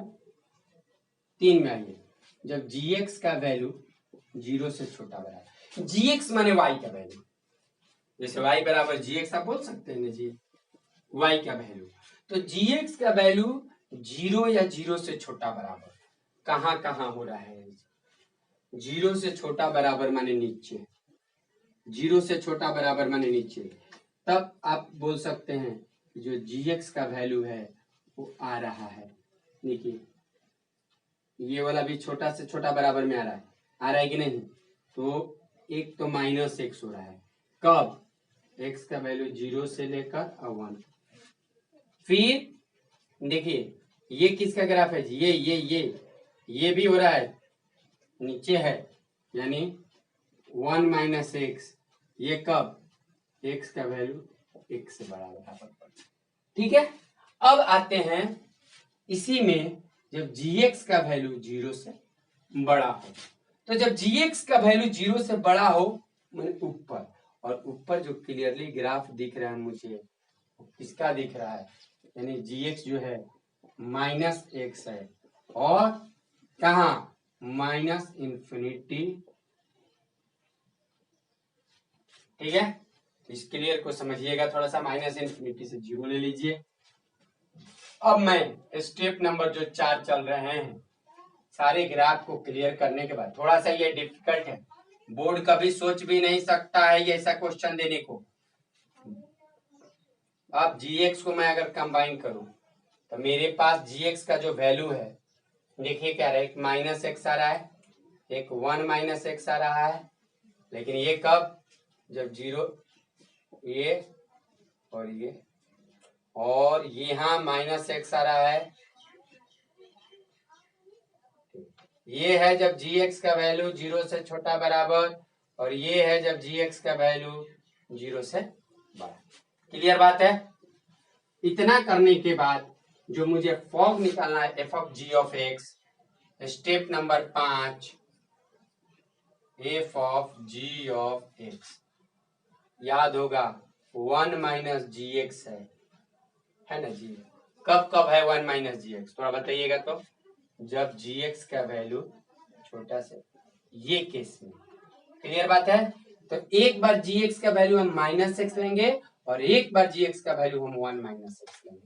3 में आइए, जब gx का वैल्यू 0 से छोटा बराबर, gx माने y का वैल्यू, जैसे y बराबर gx आप बोल सकते हैं ना जी, y का वैल्यू, तो gx का वैल्यू 0 या 0 से छोटा बराबर कहां कहां हो रहा है, 0 से छोटा बराबर माने नीचे, 0 से छोटा बराबर माने नीचे, तब आप बोल सकते हैं जो gx का वैल्यू है वो आ रहा है, देखिए ये वाला भी छोटा से छोटा बराबर में आ रहा है कि नहीं, तो एक तो माइनस एक्स हो रहा है, कब, x का वैल्यू 0 से लेकर 1, फिर देखिए ये किसका ग्राफ है, ये भी हो रहा है, नीचे है, यानी 1 माइनस एक्स, ये कब, x का वैल्यू 1 से बड़ा बराबर, ठीक है। अब आते हैं इसी में, जब gx का वैल्यू 0 से बड़ा हो, तो जब gx का वैल्यू 0 से बड़ा हो मैंने ऊपर, और ऊपर जो क्लियरली ग्राफ दिख रहा है मुझे, किसका दिख रहा है, यानी gx जो है माइनस एक्स है, और कहा माइनस इंफिनिटी, ठीक है। इस क्लियर को समझिएगा थोड़ा सा, माइनस इंफिनिटी से 0 ले लीजिए। अब मैं स्टेप नंबर जो 4 चल रहे हैं, सारे ग्राफ को क्लियर करने के बाद, थोड़ा सा ये डिफिकल्ट है, बोर्ड कभी सोच भी नहीं सकता है ये ऐसा क्वेश्चन देने को। अब gx को मैं अगर कंबाइन करूं, तो मेरे पास gx का जो वैल्यू है, देखिए क्या रहा है, एक माइनस एक्स आ रहा है, एक 1 माइनस एक्स आ रहा है, लेकिन ये कब, जब 0, ये और ये यहाँ माइनस एक्स आ रहा है, ये है जब gx का वैल्यू 0 से छोटा बराबर, और ये है जब gx का वैल्यू 0 से बड़ा। क्लियर बात है। इतना करने के बाद जो मुझे फॉग निकालना है, F of G of X, step number 5, F of G of X, याद होगा 1 माइनस जी एक्स है ना जी, कब कब है 1 माइनस जी एक्स, थोड़ा बताइएगा तो, जब जी एक्स का वैल्यू छोटा से, ये केस में, क्लियर बात है। तो एक बार जी एक्स का वैल्यू हम माइनस एक्स लेंगे, और एक बार जी एक्स का वैल्यू हम 1 माइनस एक्स लेंगे,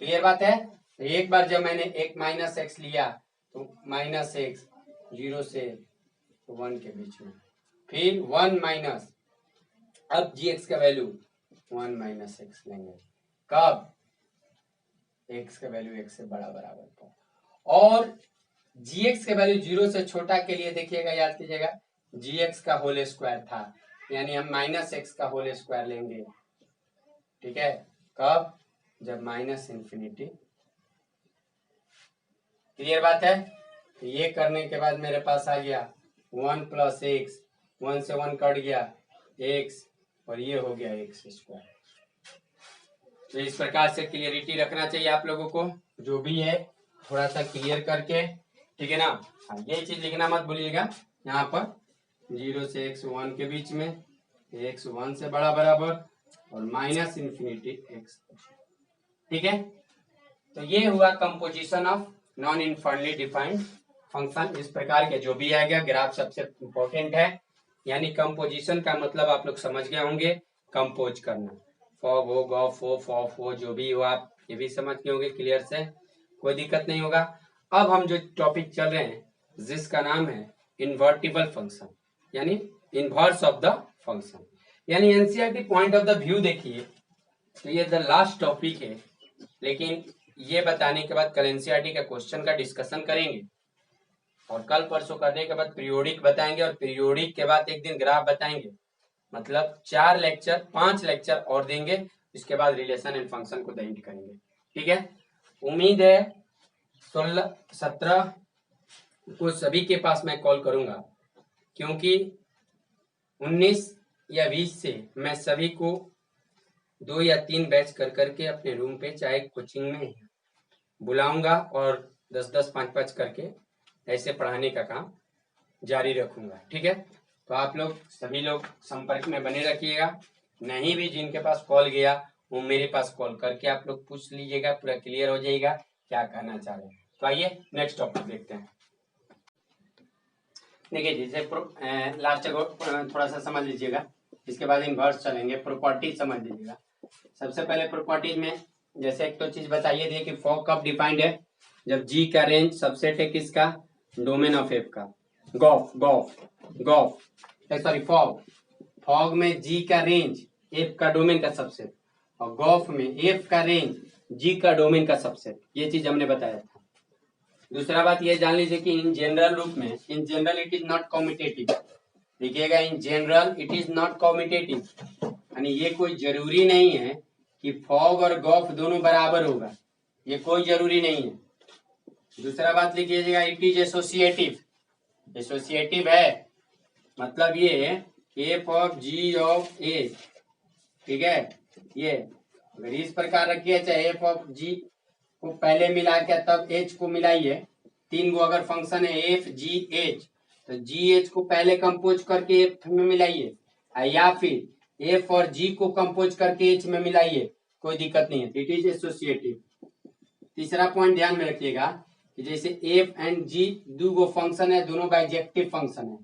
क्लियर बात है। तो एक बार जब मैंने एक माइनस एक्स लिया, तो माइनस एक्स 0 से 1 के बीच में, फिर 1 माइनस, अब जी एक्स का वैल्यू 1 माइनस एक्स लेंगे, कब, एक्स का वैल्यू x से बड़ा बराबर था, और gx का वैल्यू 0 से छोटा के लिए देखिएगा, याद कीजिएगा gx का होल स्क्वायर था, यानी हम माइनस एक्स का होल स्क्वायर लेंगे, ठीक है, कब, जब माइनस इंफिनिटी, क्लियर बात है। तो ये करने के बाद मेरे पास आ गया 1 प्लस एक्स, 1 से 1 कट गया x, और ये हो गया एक्स स्क्वायर। तो इस प्रकार से क्लियरिटी रखना चाहिए आप लोगों को, जो भी है थोड़ा सा क्लियर करके, ठीक है ना। हाँ, ये चीज लिखना मत भूलिएगा यहाँ पर, 0 से x 1 के बीच में, x 1 से बड़ा बराबर और माइनस इन्फिनिटी x। ठीक है, तो ये हुआ composition of non infinitely defined function. इस प्रकार के जो भी आएगा ग्राफ सबसे इंपॉर्टेंट है, यानी कंपोजिशन का मतलब आप लोग समझ गए होंगे, कंपोज करना, फॉग हो, गॉफ हो, फॉफ हो, जो भी हो आप ये भी समझ गए होंगे क्लियर से, कोई दिक्कत नहीं होगा। अब हम जो टॉपिक चल रहे हैं जिसका नाम है इन्वर्टिबल फंक्शन, यानी इनवर्स ऑफ द फंक्शन, यानी NCERT point of the view देखिए तो ये द लास्ट टॉपिक है, लेकिन ये बताने के बाद कल एनसीईआरटी का क्वेश्चन का डिस्कशन करेंगे और कल परसों करने के बाद पीरियोडिक बताएंगे और पीरियोडिक के बाद एक दिन ग्राफ बताएंगे, मतलब 5 लेक्चर और देंगे। इसके बाद रिलेशन एंड फंक्शन को एंड करेंगे। ठीक है, उम्मीद है 16-17 को सभी के पास मैं कॉल करूंगा, क्योंकि 19 या 20 से मैं सभी को 2 या 3 बैच कर करके अपने रूम पे चाहे कोचिंग में बुलाऊंगा और 10-10 5-5 करके ऐसे पढ़ाने का काम जारी रखूंगा। ठीक है, तो आप लोग सभी लोग संपर्क में बने रखिएगा। नहीं भी जिनके पास कॉल गया वो मेरे पास कॉल करके आप लोग पूछ लीजिएगा, पूरा क्लियर हो जाएगा क्या कहना चाह रहे हैं। तो आइए नेक्स्ट टॉपिक देखते हैं। देखिए जैसे लास्ट को थोड़ा सा समझ लीजिएगा, इसके बाद इनवर्स चलेंगे, प्रॉपर्टी समझ लीजिएगा। सबसे पहले प्रॉपर्टीज में जैसे एक तो चीज बताइए दिए कि फॉग कब डिफाइंड है, जब जी का रेंज सबसेट है किसका, डोमेन ऑफ एफ का। गॉफ सॉरी फॉग में जी का रेंज एफ का डोमेन का सबसेट और गॉफ में एफ का रेंज जी का डोमेन का सबसेट, ये चीज हमने बताया था। दूसरा बात ये जान लीजिए कि इन जनरल रूप में, in general it is not commutative, देखिएगा in general it is not commutative, यानी ये कोई जरूरी नहीं है कि फॉग और गॉफ दोनों बराबर होगा, ये कोई जरूरी नहीं है। दूसरा बात लिखिएगा इट इज एसोसिएटिव, एसोसिएटिव है मतलब ये एफ ऑफ जी ऑफ ए। ठीक है, ये अगर इस प्रकार रखिए चाहे एफ ऑफ जी को पहले मिला के तब एच को मिलाइए, 3 गो अगर फंक्शन है एफ जी एच तो जी एच को पहले कंपोज करके एफ में मिलाइए, या फिर एफ और जी को कंपोज करके एच में मिलाइए, कोई दिक्कत नहीं है, इट इज एसोसिएटिव। तीसरा पॉइंट ध्यान में रखिएगा कि जैसे एफ एंड जी 2 गो फंक्शन है, दोनों बाइजेक्टिव फंक्शन है,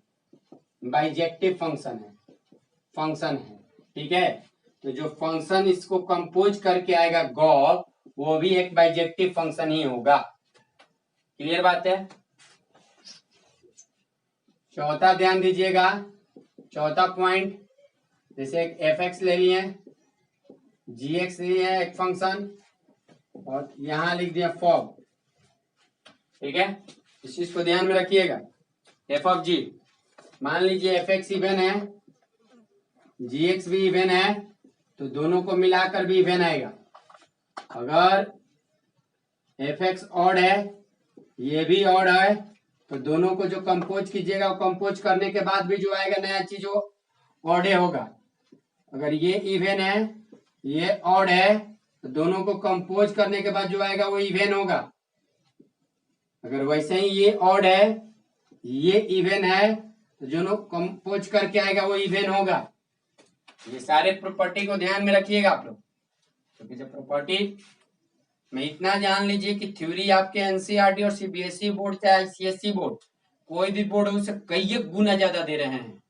बाइजेक्टिव फंक्शन है। ठीक है, तो जो फंक्शन इसको कंपोज करके आएगा गॉफ, वो भी एक बाइजेक्टिव फंक्शन ही होगा। क्लियर बात है। चौथा ध्यान दीजिएगा, चौथा पॉइंट जैसे एक एफ एक्स ले लिए, जी एक्स लिए एक फंक्शन और यहां लिख दिया फॉग। ठीक है, इस चीज को ध्यान में रखिएगा। एफ ऑफ जी, मान लीजिए एफ एक्स इवन है, जी एक्स भी इवन है, तो दोनों को मिलाकर भी इवन आएगा। अगर एफ एक्स ऑड है, ये भी ऑड है, तो दोनों को जो कंपोज कीजिएगा वो कंपोज करने के बाद भी जो आएगा नया चीज वो ऑड होगा। अगर ये इवन है, ये ऑड है, तो दोनों को कंपोज करने के बाद जो आएगा वो इवन होगा। अगर वैसे ही ये ऑड है, ये इवन है, तो जो कंपोज करके आएगा वो इवन होगा। ये सारे प्रॉपर्टी को ध्यान में रखिएगा आप लोग, क्योंकि जो प्रॉपर्टी में इतना जान लीजिए कि थ्योरी आपके एनसीईआरटी और सीबीएसई बोर्ड चाहे आईसीएसई बोर्ड कोई भी बोर्ड हो उसे कई गुना ज्यादा दे रहे हैं।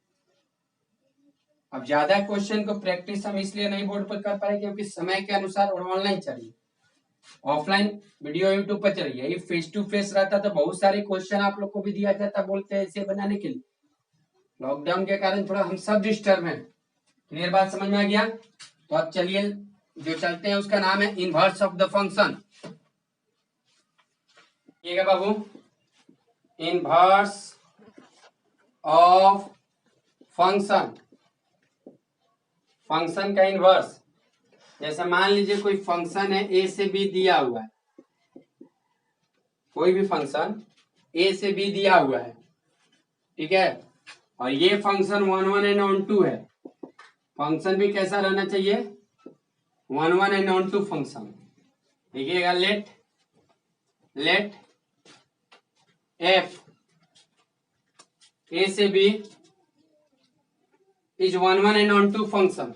अब ज्यादा क्वेश्चन को प्रैक्टिस हम इसलिए नहीं बोर्ड पर कर पाए क्योंकि समय के अनुसार और ऑनलाइन चलिए, ऑफलाइन वीडियो यूट्यूब पर चलिए। ये फेस टू फेस रहता तो बहुत सारे क्वेश्चन आप लोग को भी दिया जाता, बोलते हैं ऐसे बनाने के लिए। लॉकडाउन के कारण थोड़ा हम सब डिस्टर्ब हैं। क्लियर बात समझ में आ गया। तो अब चलिए जो चलते हैं उसका नाम है इनवर्स ऑफ द फंक्शन। ये बाबू इनवर्स ऑफ फंक्शन, फंक्शन का इनवर्स। जैसे मान लीजिए कोई फंक्शन है ए से बी दिया हुआ है, कोई भी फंक्शन ए से बी दिया हुआ है, ठीक है, और ये फंक्शन 1 1 एंड ऑन 2 है। फंक्शन भी कैसा रहना चाहिए, 1 1 एंड ऑन 2 फंक्शन। देखिएगा लेट एफ ए से B is one and onto function,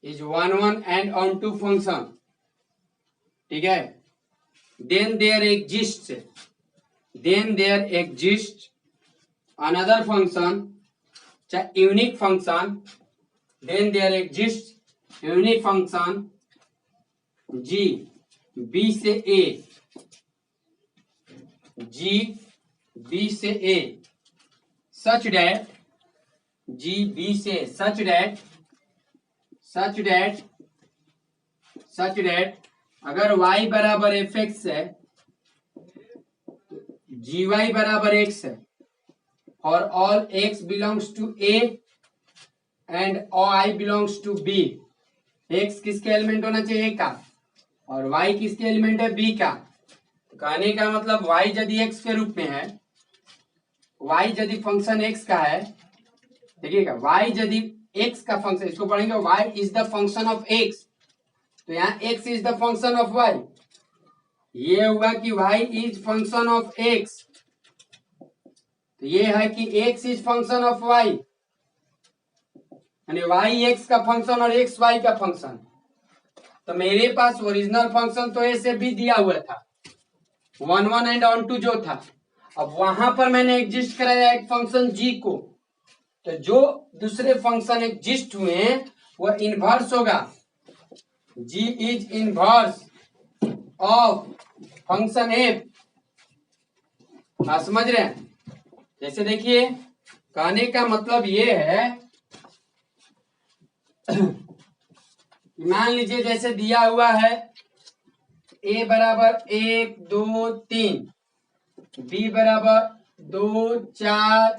is one and onto function, ठीक है. Then there exists another function, unique function. Then there exists unique function g b से a, g b से a, such that g b से such that अगर y बराबर F X है G Y बराबर X है, और all X belongs to A and I belongs to B. X किसके एलिमेंट होना चाहिए? ए का, और वाई किसके एलिमेंट है? बी का. तो कहने का मतलब वाई यदि एक्स के रूप में है, वाई यदि फंक्शन एक्स का है, देखिएगा वाई यदि एक्स का फंक्शन, इसको पढ़ेंगे Y is the function of X, तो यहाँ X is the function of Y. ये हुआ कि Y is function of X, तो ये है कि X is function of Y, यानी वाई एक्स का फंक्शन और एक्स वाई का फंक्शन. तो मेरे पास ओरिजिनल फंक्शन तो ए से बी दिया हुआ था, वन एंड ऑन टू जो था. अब वहां पर मैंने एग्जिस्ट कराया एक फंक्शन जी को, तो जो दूसरे फंक्शन एग्जिस्ट हुए हैं वो इनवर्स होगा. G is inverse of function f. आप समझ रहे हैं? जैसे देखिए, कहने का मतलब ये है, मान लीजिए जैसे दिया हुआ है ए बराबर 1 2 3, बी बराबर 2 4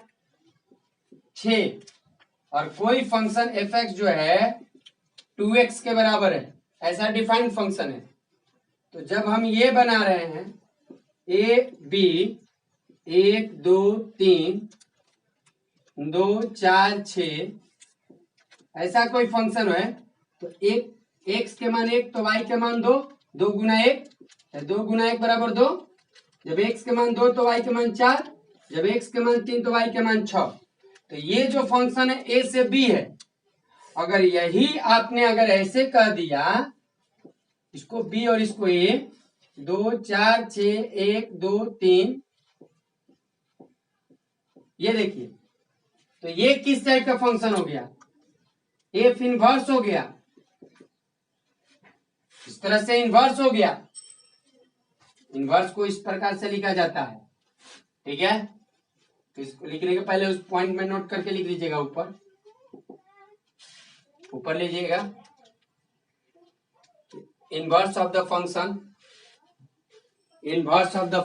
6, और कोई फंक्शन एफ एक्स जो है 2x के बराबर है, ऐसा डिफाइंड फंक्शन है. तो जब हम ये बना रहे हैं ए बी 1 2 3 2 4 6, ऐसा कोई फंक्शन है, तो एक एक्स के मान 1 तो वाई के मान 2, 2 गुना 1, 2 गुना 1 बराबर 2. जब एक्स के मान 2 तो वाई के मान 4, जब एक्स के मान 3 तो वाई के मान 6. तो ये जो फंक्शन है ए से बी है, अगर यही आपने अगर ऐसे कह दिया, इसको बी और इसको ए, 2 4 6 1 2 3, ये देखिए, तो ये किस टाइप का फंक्शन हो गया? एफ इनवर्स हो गया. इस तरह से इनवर्स हो गया. इनवर्स को इस प्रकार से लिखा जाता है, ठीक है. तो इसको लिखने के पहले उस पॉइंट में नोट करके लिख लीजिएगा, ऊपर लीजिएगा. Inverse of the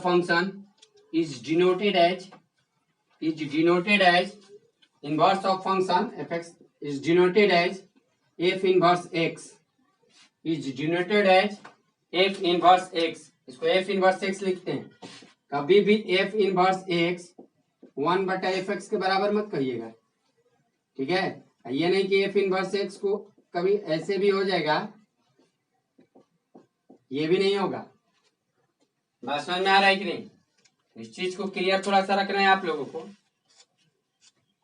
function is denoted as inverse of function F X is denoted as f inverse x, is denoted as f inverse x. इसको f inverse x लिखते हैं. कभी भी f inverse x 1/f(x) के बराबर मत कहिएगा, ठीक है. ये नहीं कि f inverse x को कभी ऐसे भी हो जाएगा, ये भी नहीं होगा. बात समझ में आ रहा है कि नहीं? इस चीज को क्लियर थोड़ा सा रखना है आप लोगों को.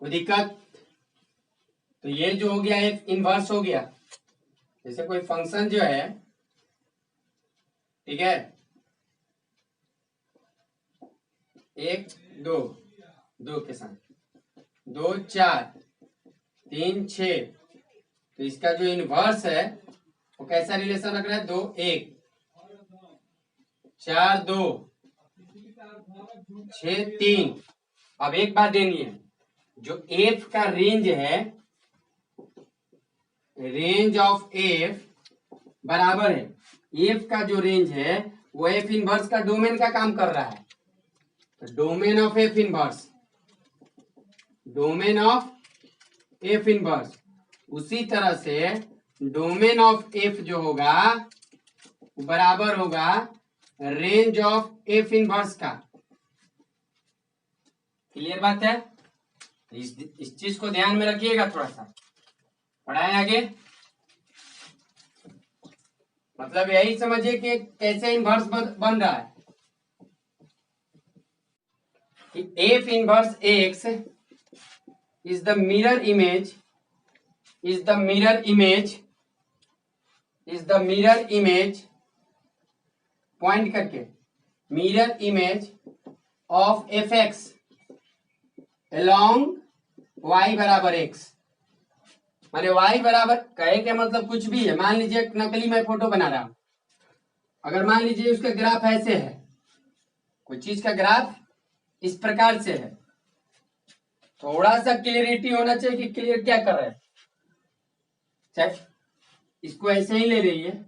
कोई दिक्कत? तो ये जो हो गया एक इनवर्स हो गया. जैसे कोई फंक्शन जो है, ठीक है, 1 2 2 के साथ 2 4 3 6, तो इसका जो इनवर्स है वो कैसा रिलेशन रख रहा है? 2 1 4 2 6 3. अब एक बात देनी है, जो एफ का रेंज है, रेंज ऑफ एफ बराबर है, एफ का जो रेंज है वो एफ इनवर्स का डोमेन का काम कर रहा है. तो डोमेन ऑफ एफ इनवर्स, उसी तरह से डोमेन ऑफ एफ जो होगा बराबर होगा रेंज ऑफ एफ इनवर्स का. क्लियर बात है? इस चीज को ध्यान में रखिएगा, थोड़ा सा पढ़ाएं आगे. मतलब यही समझिए कि कैसे इनवर्स बन रहा है कि F inverse x is the mirror image is the mirror image is the mirror image point करके mirror image of fx along y बराबर x। माने y बराबर कहे के मतलब कुछ भी है। मान लीजिए नकली मैं फोटो बना रहा हूं, अगर मान लीजिए उसका ग्राफ ऐसे है, कोई चीज का ग्राफ इस प्रकार से है, थोड़ा सा क्लियरिटी होना चाहिए कि क्लियर क्या कर रहा है। चाहे इसको ऐसे ही ले रही है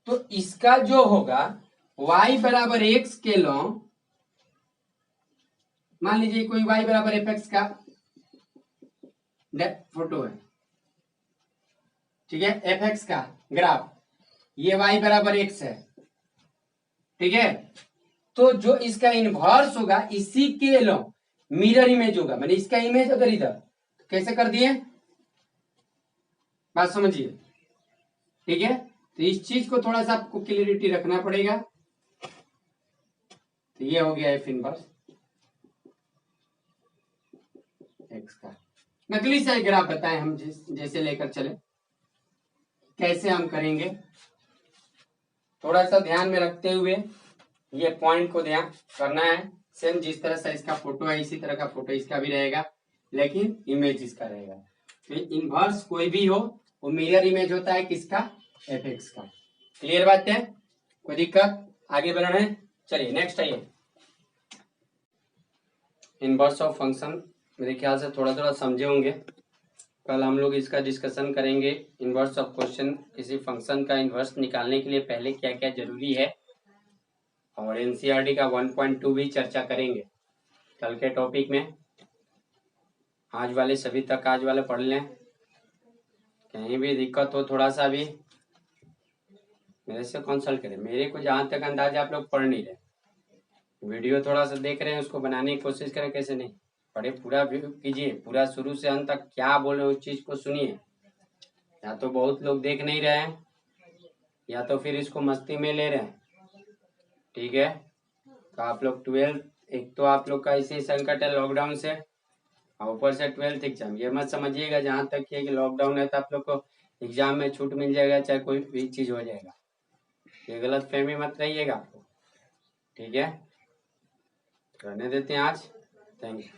तो इसका जो होगा y बराबर x के लॉन्ग, मान लीजिए कोई y बराबर fx का फोटो है, ठीक है, fx का ग्राफ, ये y बराबर x है, ठीक है। तो जो इसका इनवर्स होगा इसी के लॉन्ग मिरर इमेज होगा। मैंने इसका इमेज अगर इधर तो कैसे कर दिए, बात समझिए, ठीक है। तो इस चीज को थोड़ा सा आपको क्लियरिटी रखना पड़ेगा। तो ये हो गया एफ इनवर्स एक्स का। नकली सा ग्राफ बताएं हम जैसे लेकर चले, कैसे हम करेंगे, थोड़ा सा ध्यान में रखते हुए ये पॉइंट को ध्यान करना है। सेम जिस तरह से इसका फोटो है इसी तरह का फोटो इसका भी रहेगा, लेकिन इमेज इसका रहेगा। तो इनवर्स कोई भी हो वो मिरर इमेज होता है किसका, एफ एक्स का। क्लियर बात है, कोई दिक्कत, आगे बढ़ना है। चलिए नेक्स्ट आइए, इनवर्स ऑफ फंक्शन। मेरे ख्याल से थोड़ा थोड़ा समझे होंगे, कल हम लोग इसका डिस्कशन करेंगे। इनवर्स ऑफ क्वेश्चन, किसी फंक्शन का इनवर्स निकालने के लिए पहले क्या क्या जरूरी है, और एनसीईआरटी का 1.2 भी चर्चा करेंगे कल के टॉपिक में। आज वाले सभी तक आज वाले पढ़ लें, कहीं भी दिक्कत हो थोड़ा सा भी मेरे से कंसल्ट करें। मेरे को जहां तक अंदाजा आप लोग पढ़ नहीं रहे, वीडियो थोड़ा सा देख रहे हैं उसको बनाने की कोशिश करें, कैसे नहीं पढ़े पूरा व्यू कीजिए, पूरा शुरू से अंत तक क्या बोले उस चीज को सुनिए। या तो बहुत लोग देख नहीं रहे हैं या तो फिर इसको मस्ती में ले रहे हैं, ठीक है। तो आप लोग 12, एक तो आप लोग का इसी संकट है लॉकडाउन से, और ऊपर से 12th एग्जाम। ये मत समझिएगा जहां तक कि लॉकडाउन है तो आप लोग को एग्जाम में छूट मिल जाएगा चाहे कोई भी चीज हो जाएगा, ये गलत फहमी मत रहिएगा आपको, ठीक है। करने देते हैं आज, थैंक यू।